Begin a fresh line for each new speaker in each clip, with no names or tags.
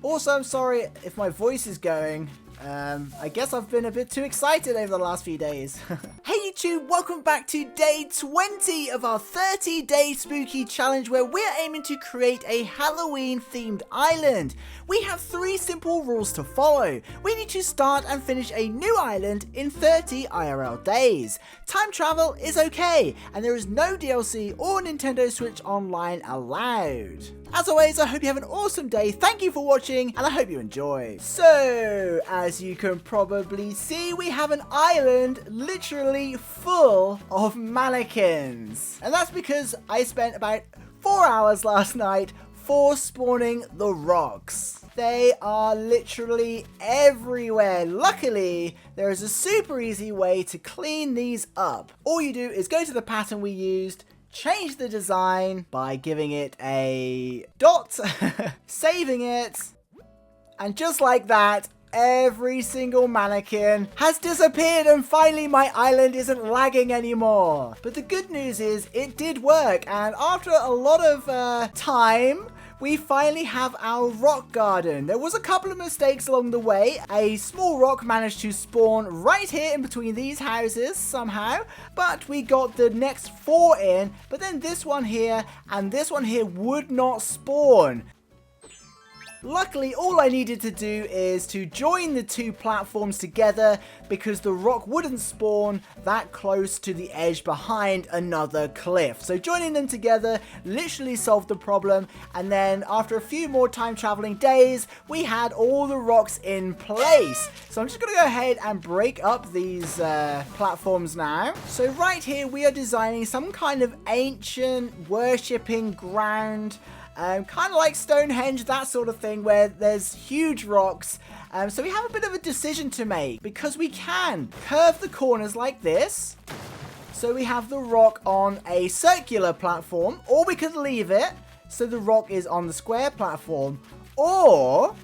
Also, I'm sorry if my voice is going. I guess I've been a bit too excited over the last few days. Hey YouTube, welcome back to day 20 of our 30-day spooky challenge where we're aiming to create a Halloween themed island. We have 3 simple rules to follow. We need to start and finish a new island in 30 IRL days. Time travel is okay, and there is no DLC or Nintendo Switch Online allowed. As always, I hope you have an awesome day, thank you for watching, and I hope you enjoy. So, as you can probably see, we have an island literally full of mannequins. And that's because I spent about 4 hours last night spawning the rocks. They are literally everywhere. Luckily, there is a super easy way to clean these up. All you do is go to the pattern we used, change the design by giving it a dot, saving it, and just like that, every single mannequin has disappeared and finally my island isn't lagging anymore. But the good news is it did work, and after a lot of time, we finally have our rock garden. There was a couple of mistakes along the way. A small rock managed to spawn right here in between these houses somehow, but we got the next 4 in, but then this one here and this one here would not spawn. Luckily, all I needed to do is to join the 2 platforms together because the rock wouldn't spawn that close to the edge behind another cliff. So joining them together literally solved the problem, and then after a few more time traveling days, we had all the rocks in place. So I'm just going to go ahead and break up these platforms now. So right here we are designing some kind of ancient worshipping ground. Kind of like Stonehenge, that sort of thing, where there's huge rocks. So we have a bit of a decision to make, because we can curve the corners like this. So we have the rock on a circular platform, or we could leave it so the rock is on the square platform. Or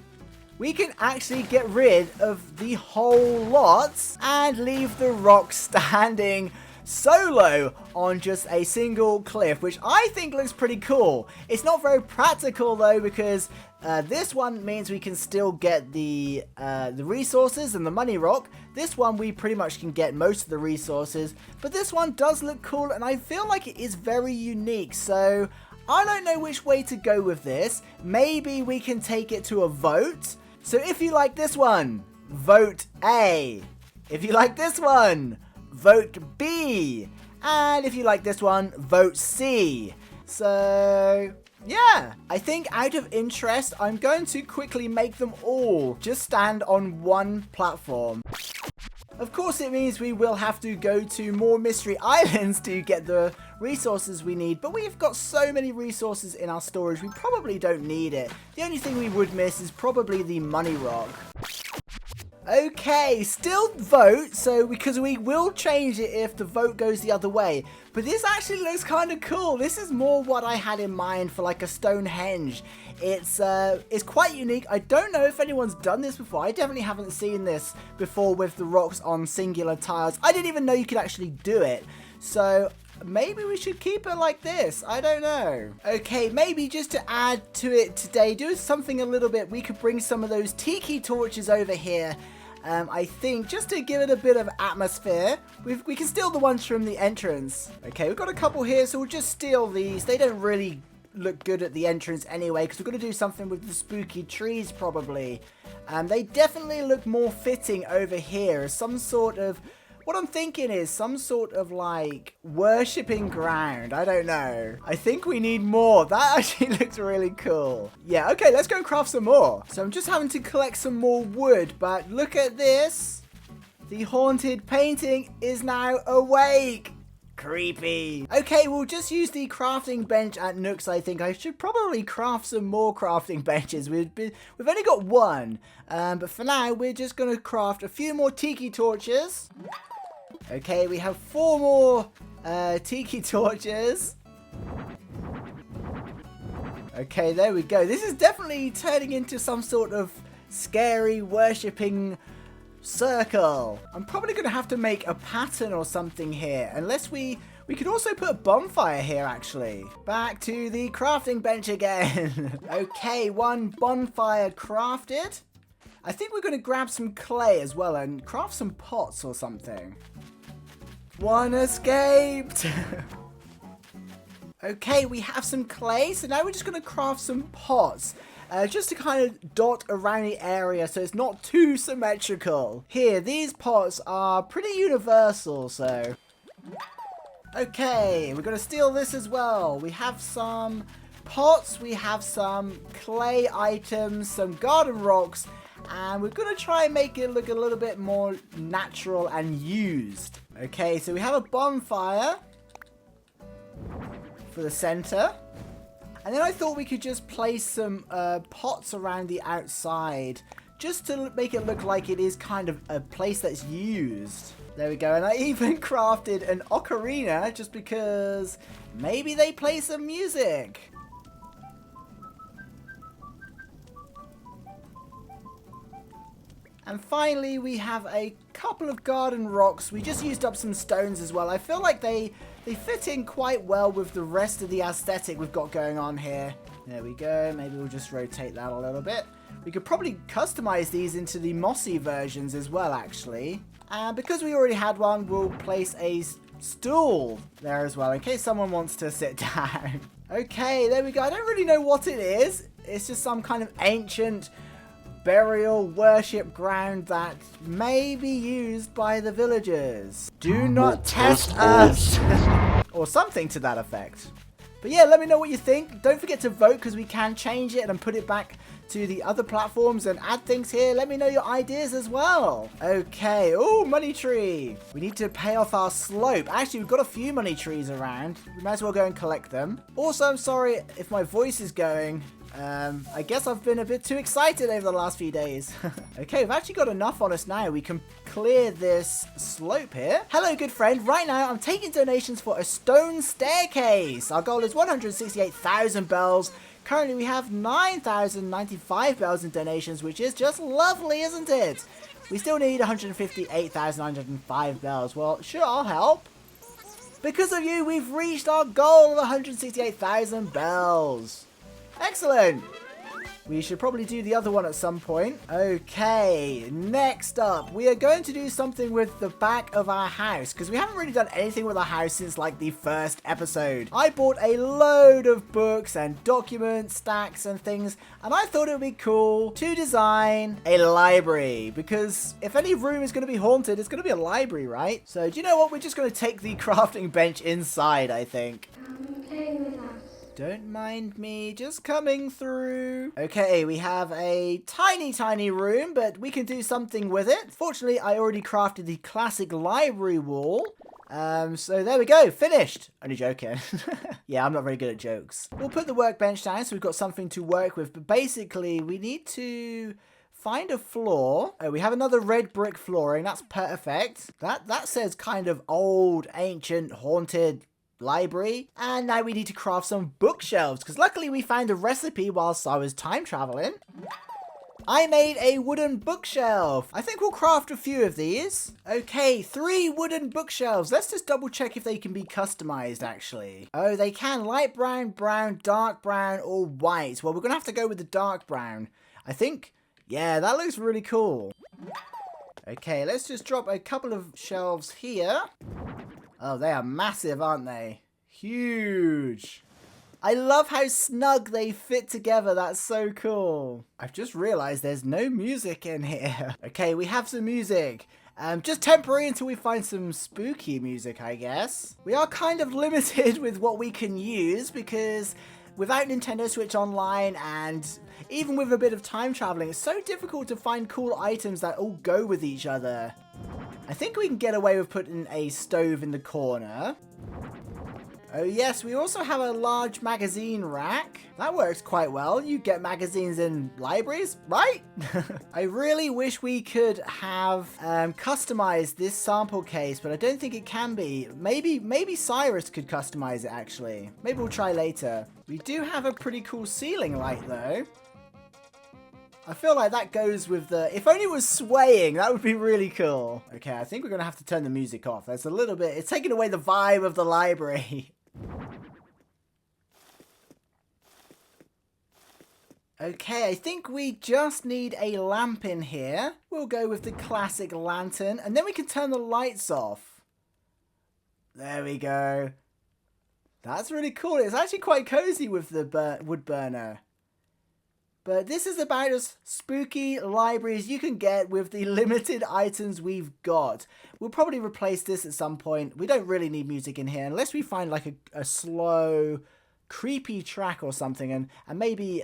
we can actually get rid of the whole lot and leave the rock standing solo on just a single cliff, which I think looks pretty cool. It's not very practical though, because this one means we can still get the resources and the money rock. This one we pretty much can get most of the resources, but this one does look cool and I feel like it is very unique. So I don't know which way to go with this. Maybe we can take it to a vote. So if you like this one, vote A. If you like this one, vote B, and if you like this one, vote C. So yeah, I think out of interest, I'm going to quickly make them all just stand on one platform. Of course, it means we will have to go to more mystery islands to get the resources we need, but we've got so many resources in our storage, we probably don't need it. The only thing we would miss is probably the money rock. Okay, still vote, so because we will change it if the vote goes the other way. But this actually looks kind of cool. This is more what I had in mind for like a Stonehenge. It's quite unique. I don't know if anyone's done this before. I definitely haven't seen this before with the rocks on singular tiles. I didn't even know you could actually do it. So maybe we should keep it like this. I don't know. Okay, maybe just to add to it today, do something a little bit. We could bring some of those tiki torches over here. I think just to give it a bit of atmosphere. We can steal the ones from the entrance. Okay, we've got a couple here, so we'll just steal these. They don't really look good at the entrance anyway, because we're going to do something with the spooky trees probably. They definitely look more fitting over here as some sort of, what I'm thinking is some sort of like worshipping ground. I don't know. I think we need more. That actually looks really cool. Yeah, okay, let's go and craft some more. So I'm just having to collect some more wood, but look at this. The haunted painting is now awake. Creepy. Okay, we'll just use the crafting bench at Nook's. I think I should probably craft some more crafting benches. We've only got one, but for now we're just going to craft a few more tiki torches. Okay, we have 4 more tiki torches. Okay, there we go. This is definitely turning into some sort of scary worshipping circle. I'm probably going to have to make a pattern or something here, unless we We could also put a bonfire here, actually. Back to the crafting bench again. Okay, one bonfire crafted. I think we're going to grab some clay as well and craft some pots or something. One escaped. Okay, we have some clay, so now we're just going to craft some pots. Just to kind of dot around the area so it's not too symmetrical. Here, these pots are pretty universal, so... Okay, we're going to steal this as well. We have some pots, we have some clay items, some garden rocks, and we're going to try and make it look a little bit more natural and used. Okay, so we have a bonfire for the center. And then I thought we could just place some pots around the outside just to make it look like it is kind of a place that's used. There we go. And I even crafted an ocarina just because maybe they play some music. And finally, we have a couple of garden rocks. We just used up some stones as well. I feel like they fit in quite well with the rest of the aesthetic we've got going on here. There we go. Maybe we'll just rotate that a little bit. We could probably customize these into the mossy versions as well, actually. And because we already had one, we'll place a stool there as well in case someone wants to sit down. Okay, there we go. I don't really know what it is. It's just some kind of ancient burial worship ground that may be used by the villagers. Do not test us! Or something to that effect. But yeah, let me know what you think. Don't forget to vote because we can change it and put it back to the other platforms and add things here. Let me know your ideas as well. Okay, oh, money tree. We need to pay off our slope. Actually, we've got a few money trees around. We might as well go and collect them. Also, I'm sorry if my voice is going. I guess I've been a bit too excited over the last few days. Okay, we've actually got enough on us now. We can clear this slope here. Hello, good friend. Right now, I'm taking donations for a stone staircase. Our goal is 168,000 bells. Currently, we have 9,095 bells in donations, which is just lovely, isn't it? We still need 158,905 bells. Well, sure, I'll help. Because of you, we've reached our goal of 168,000 bells. Excellent! We should probably do the other one at some point. Okay, next up, we are going to do something with the back of our house, because we haven't really done anything with our house since like the first episode. I bought a load of books and documents, stacks and things, and I thought it would be cool to design a library, because if any room is going to be haunted, it's going to be a library, right? So do you know what? We're just going to take the crafting bench inside, I think.
I'm okay with that.
Don't mind me, just coming through. Okay, we have a tiny room, but we can do something with it. Fortunately, I already crafted the classic library wall. So there we go, finished. Only joking. Yeah, I'm not very good at jokes. We'll put the workbench down so we've got something to work with, but basically we need to find a floor. Oh, we have another red brick flooring, that's perfect. That says kind of old, ancient, haunted library. And now we need to craft some bookshelves because luckily we found a recipe whilst I was time traveling. I made a wooden bookshelf. I think we'll craft a few of these. Okay, 3 wooden bookshelves. Let's just double check if they can be customized actually. Oh, they can. Light brown, brown, dark brown, or white. Well, we're gonna have to go with the dark brown. I think, yeah, that looks really cool. Okay, let's just drop a couple of shelves here. Oh, they are massive, aren't they? Huge. I love how snug they fit together. That's so cool. I've just realized there's no music in here. Okay, we have some music. Just temporary until we find some spooky music, I guess. We are kind of limited with what we can use because without Nintendo Switch Online and even with a bit of time traveling, it's so difficult to find cool items that all go with each other. I think we can get away with putting a stove in the corner. Oh yes, we also have a large magazine rack. That works quite well. You get magazines in libraries, right? I really wish we could have customized this sample case, but I don't think it can be. Maybe Cyrus could customize it actually. Maybe we'll try later. We do have a pretty cool ceiling light though. I feel like that goes with the... If only it was swaying, that would be really cool. Okay, I think we're going to have to turn the music off. That's a little bit... It's taking away the vibe of the library. Okay, I think we just need a lamp in here. We'll go with the classic lantern, and then we can turn the lights off. There we go. That's really cool. It's actually quite cozy with the wood burner. But this is about as spooky library as you can get with the limited items we've got. We'll probably replace this at some point. We don't really need music in here unless we find like a slow, creepy track or something, and maybe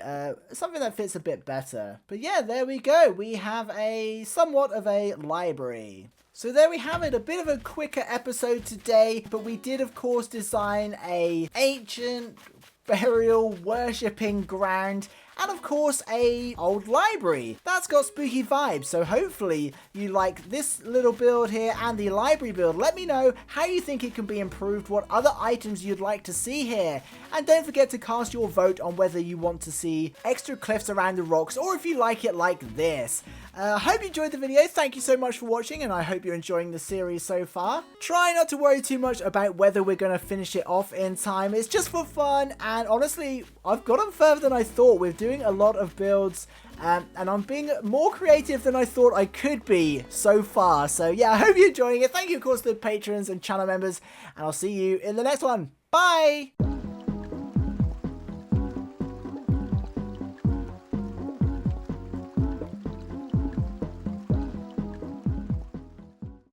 something that fits a bit better. But yeah, there we go. We have a somewhat of a library. So there we have it, a bit of a quicker episode today, but we did of course design a ancient burial worshipping ground, and of course a old library that's got spooky vibes. So hopefully you like this little build here and the library build. Let me know how you think it can be improved, what other items you'd like to see here, and don't forget to cast your vote on whether you want to see extra cliffs around the rocks or if you like it like this. I hope you enjoyed the video. Thank you so much for watching, and I hope you're enjoying the series so far. Try not to worry too much about whether we're going to finish it off in time. It's just for fun, and honestly, I've gotten further than I thought. We're doing a lot of builds, and I'm being more creative than I thought I could be so far. So yeah, I hope you're enjoying it. Thank you, of course, to the patrons and channel members, and I'll see you in the next one. Bye!